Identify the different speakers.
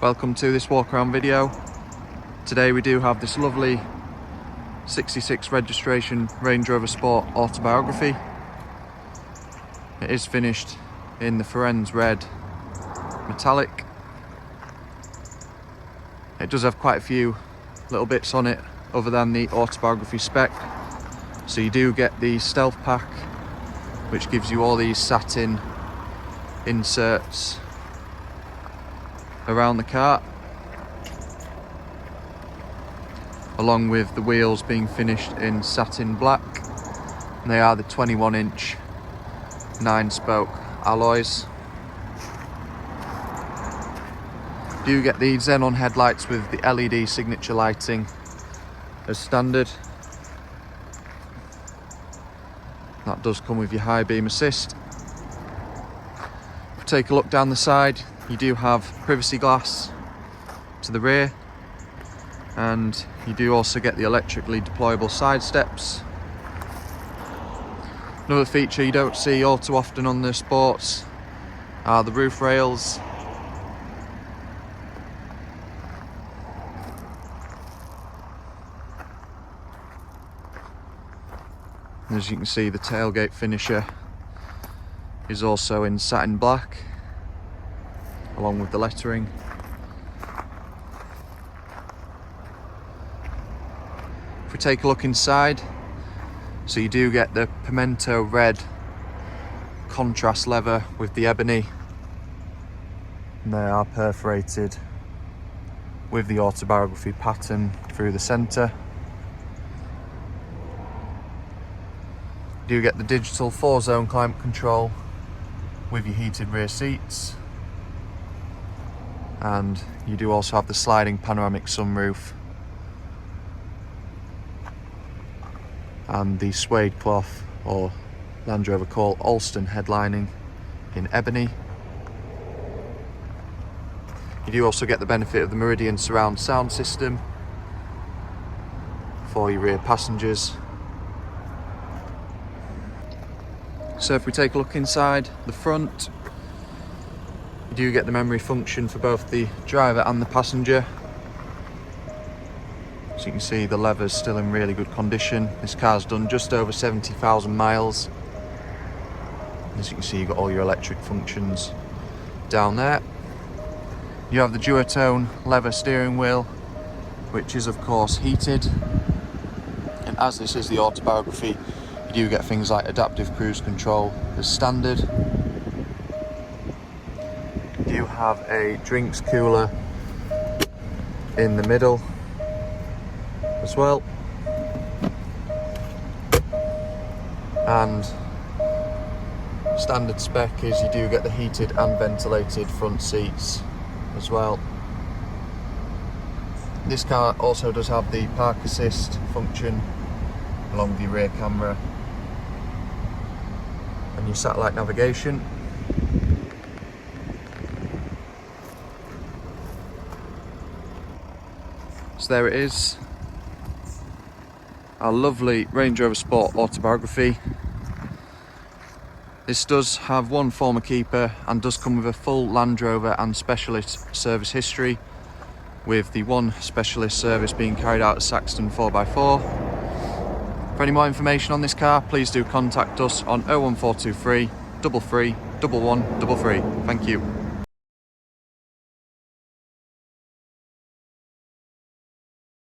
Speaker 1: Welcome to this walk around video. Today we do have this lovely 66 registration Range Rover Sport Autobiography. It is finished in the Firenze Red metallic. It does have quite a few little bits on it other than the Autobiography spec. So you do get the stealth pack, which gives you all these satin inserts around the car, along with the wheels being finished in satin black. And they are the 21-inch 9-spoke alloys. You do get the xenon headlights with the LED signature lighting as standard. That does come with your high beam assist. If we take a look down the side, you do have privacy glass to the rear, and you do also get the electrically deployable side steps. Another feature you don't see all too often on the Sports are the roof rails. And as you can see, the tailgate finisher is also in satin black, along with the lettering. If we take a look inside, so you do get the pimento red contrast leather with the ebony, and they are perforated with the Autobiography pattern through the centre. You do get the digital 4-zone climate control with your heated rear seats, and you do also have the sliding panoramic sunroof and the suede cloth, or Land Rover call Alston, headlining in ebony. You do also get the benefit of the Meridian surround sound system for your rear passengers. So if we take a look inside the front, you do get the memory function for both the driver and the passenger. So you can see the leather's still in really good condition. This car's done just over 70,000 miles. As you can see, you've got all your electric functions down there. You have the duotone leather steering wheel, which is of course heated. And as this is the Autobiography, you do get things like adaptive cruise control as standard. You do have a drinks cooler in the middle as well, and standard spec is you do get the heated and ventilated front seats as well. This car also does have the park assist function along with your rear camera and your satellite navigation. So there it is, our lovely Range Rover Sport Autobiography. This does have one former keeper and does come with a full Land Rover and specialist service history, with the one specialist service being carried out at Saxton 4x4. For any more information on this car, please do contact us on 01423 33 11 33. Thank you.